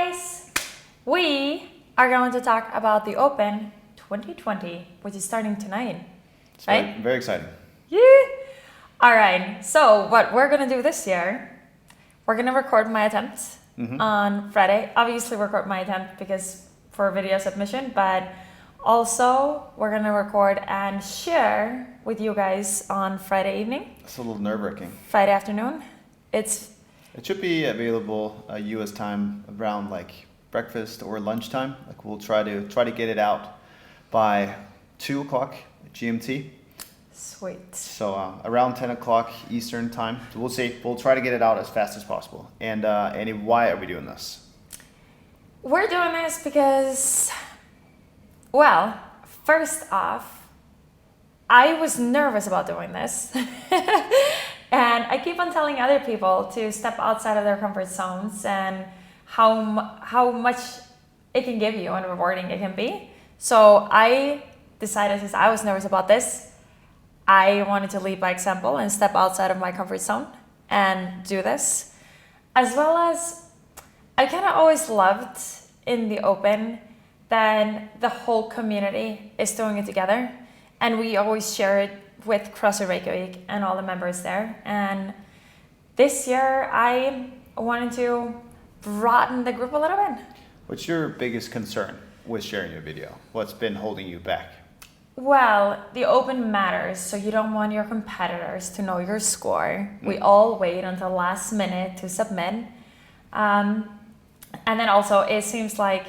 guys! We are going to talk about the Open 2020, which is starting tonight. It's right? very, very exciting. Yeah! Alright, so what we're going to do this year, we're going to record my attempt on Friday. Obviously, record my attempt because for video submission, but also we're going to record and share with you guys on Friday evening, It's a little nerve-wracking. Friday afternoon. It should be available U.S. time around like breakfast or lunchtime. Like we'll try to get it out by 2 o'clock GMT. Sweet. So around 10 o'clock Eastern time. So we'll see. We'll try to get it out as fast as possible. And Annie, why are we doing this? We're doing this because, well, first off, I was nervous about doing this. And I keep on telling other people to step outside of their comfort zones and how much it can give you and rewarding it can be. So I decided, since I was nervous about this, I wanted to lead by example and step outside of my comfort zone and do this. As well as I kind of always loved in the Open that the whole community is doing it together, and we always share it with CrossFit Reykjavik and all the members there. And this year I wanted to broaden the group a little bit. What's your biggest concern with sharing your video? What's been holding you back? Well, the Open matters, so you don't want your competitors to know your score. We all wait until last minute to submit. And then also it seems like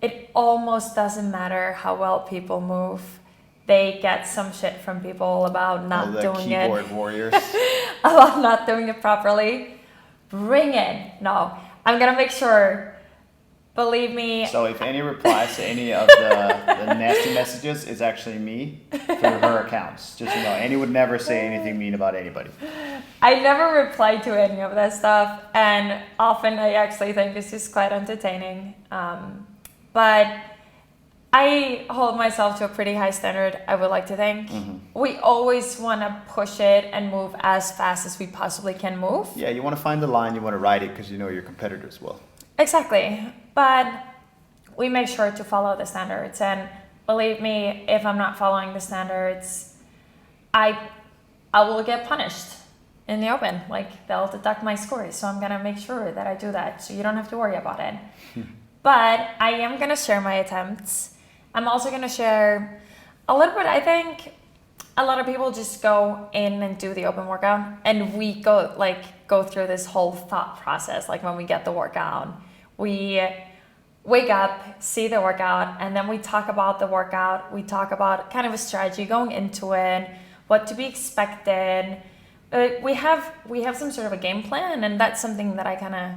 it almost doesn't matter how well people move. They get some shit from people about not doing it. Keyboard warriors. About not doing it properly. Bring it. No, I'm gonna make sure. Believe me. So if any replies to any of the nasty messages, it's actually me through her accounts. Just so you know, Annie would never say anything mean about anybody. I never reply to any of that stuff, and often I actually think it's just quite entertaining. But I hold myself to a pretty high standard, I would like to think. We always want to push it and move as fast as we possibly can move. Yeah, you want to find the line, you want to ride it because you know your competitors will. Exactly. But we make sure to follow the standards. And believe me, if I'm not following the standards, I will get punished in the Open. Like, they'll deduct my scores. So I'm going to make sure that I do that. So you don't have to worry about it. But I am going to share my attempts. I'm also going to share a little bit. I think a lot of people just go in and do the Open workout, and we go through this whole thought process. Like, when we get the workout, we wake up, see the workout, and then we talk about the workout. We talk about kind of a strategy going into it, what to be expected. We have some sort of a game plan, and that's something that I kind of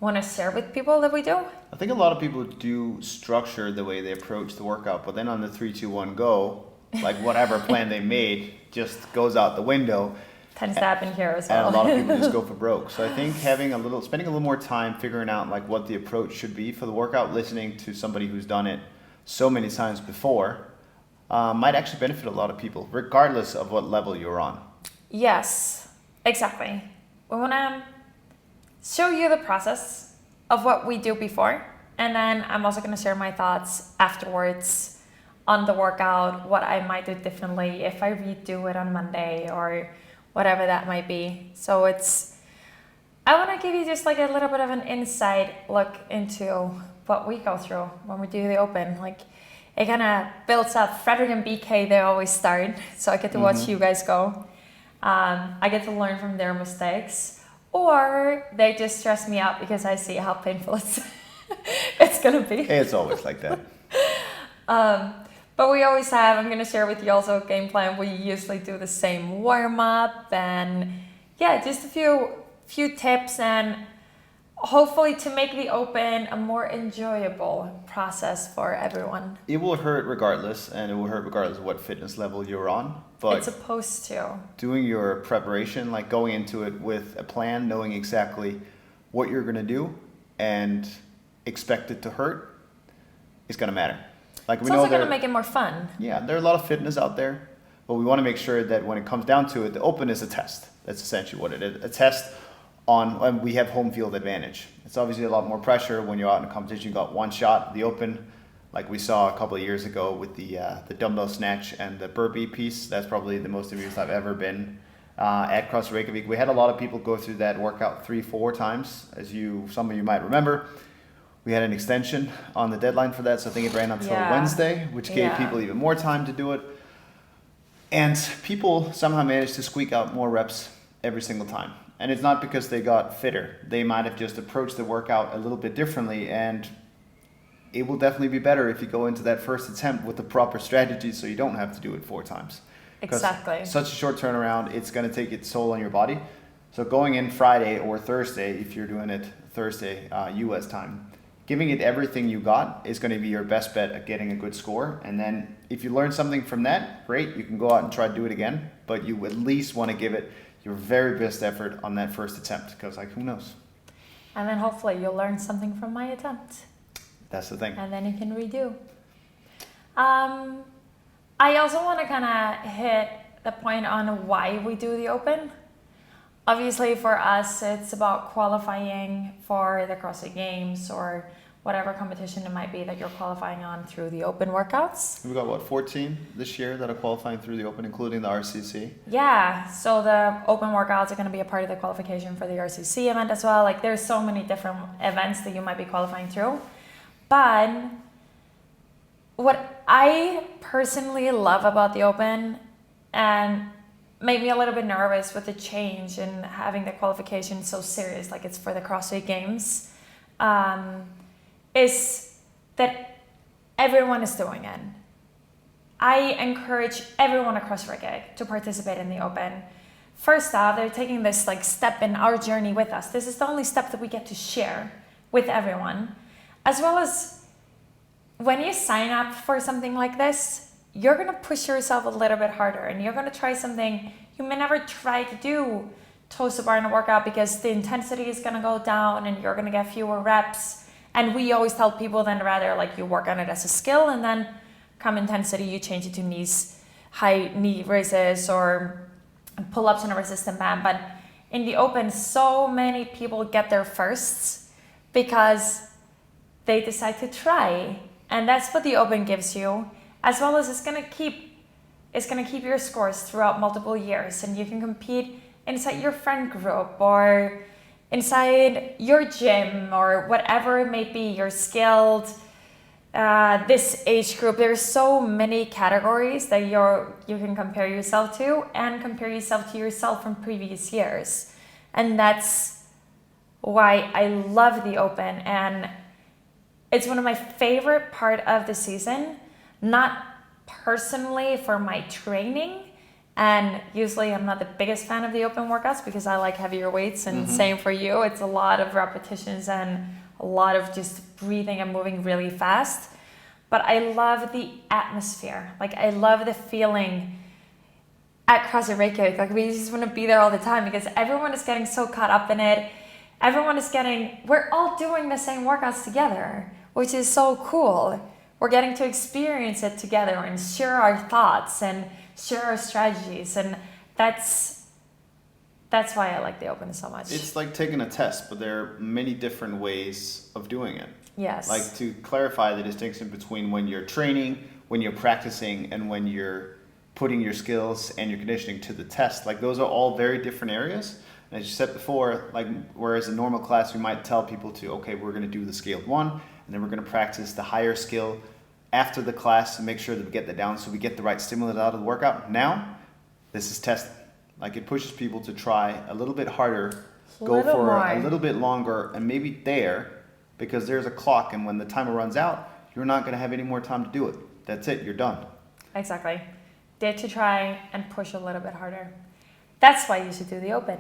want to share with people that we do. I think a lot of people do structure the way they approach the workout, but then on the 3, 2, 1, go, like whatever plan they made just goes out the window. Tends to happen here as well. And a lot of people just go for broke. So I think spending a little more time figuring out like what the approach should be for the workout, listening to somebody who's done it so many times before, might actually benefit a lot of people, regardless of what level you're on. Yes, exactly. We want to show you the process of what we do before, and then I'm also going to share my thoughts afterwards on the workout, what I might do differently if I redo it on Monday or whatever that might be. So I want to give you just like a little bit of an inside look into what we go through when we do the Open. Like, it kind of builds up. Frederick and BK, they always start, so I get to watch you guys go. I get to learn from their mistakes. Or they just stress me out because I see how painful it's going to be. It's always like that. But we always have, I'm going to share with you also a game plan. We usually do the same warm-up, and yeah, just a few tips, and hopefully to make the Open a more enjoyable process for everyone. It will hurt regardless, and it will hurt regardless of what fitness level you're on. But it's supposed to. Doing your preparation, like going into it with a plan, knowing exactly what you're going to do and expect it to hurt, is going to matter. Like, it's also going to make it more fun. Yeah, there are a lot of fitness out there, but we want to make sure that when it comes down to it, the Open is a test. That's essentially what it is. A test and we have home field advantage. It's obviously a lot more pressure when you're out in a competition. You got one shot. The open, like we saw a couple of years ago with the dumbbell snatch and the burpee piece. That's probably the most abused I've ever been at CrossFit Reykjavik. We had a lot of people go through that workout 3-4 times, as some of you might remember. We had an extension on the deadline for that, so I think it ran until Wednesday, which gave people even more time to do it. And people somehow managed to squeak out more reps every single time. And it's not because they got fitter. They might have just approached the workout a little bit differently, and it will definitely be better if you go into that first attempt with the proper strategy so you don't have to do it 4 times. Exactly. Such a short turnaround, it's going to take its toll on your body. So going in Friday or Thursday, if you're doing it Thursday US time, giving it everything you got is going to be your best bet at getting a good score. And then if you learn something from that, great, you can go out and try to do it again. But you at least want to give it your very best effort on that first attempt, because who knows? And then hopefully you'll learn something from my attempt. That's the thing. And then you can redo. I also want to kind of hit the point on why we do the Open. Obviously for us, it's about qualifying for the CrossFit Games or whatever competition it might be that you're qualifying on through the Open workouts. We've got 14 this year that are qualifying through the Open, including the RCC. Yeah, so the Open workouts are going to be a part of the qualification for the RCC event as well. There's so many different events that you might be qualifying through. But what I personally love about the Open, and made me a little bit nervous with the change and having the qualification so serious, like it's for the CrossFit Games, is that everyone is doing it. I encourage everyone across Reykjavik to participate in the Open. First off, they're taking this step in our journey with us. This is the only step that we get to share with everyone. As well as when you sign up for something like this, you're going to push yourself a little bit harder, and you're going to try something you may never try to do, toes to bar in a workout, because the intensity is going to go down and you're going to get fewer reps. And we always tell people then rather you work on it as a skill, and then come intensity, you change it to high knee raises or pull-ups on a resistant band. But in the Open, so many people get there firsts because they decide to try. And that's what the Open gives you. As well as it's gonna keep your scores throughout multiple years, and you can compete inside your friend group or inside your gym or whatever it may be. You're skilled. This age group, there's so many categories that you can compare yourself to, and compare yourself to yourself from previous years, and that's why I love the Open, and it's one of my favorite part of the season. Not personally for my training, and usually I'm not the biggest fan of the Open workouts because I like heavier weights, and same for you. It's a lot of repetitions and a lot of just breathing and moving really fast. But I love the atmosphere. I love the feeling at CrossFit Reykjavik. We just want to be there all the time because everyone is getting so caught up in it. We're all doing the same workouts together, which is so cool. We're getting to experience it together and share our thoughts and share our strategies, and that's why I like the Open so much. It's like taking a test, but there are many different ways of doing it. Yes. To clarify the distinction between when you're training, when you're practicing, and when you're putting your skills and your conditioning to the test. Those are all very different areas. And as you said before, whereas in normal class we might tell people okay, we're going to do the scaled one, and then we're going to practice the higher skill after the class to make sure that we get that down so we get the right stimulant out of the workout. Now, this is testing. It pushes people to try a little bit harder, go for a little bit longer, and maybe because there's a clock, and when the timer runs out, you're not going to have any more time to do it. That's it, you're done. Exactly. Dare to try and push a little bit harder. That's why you should do the Open.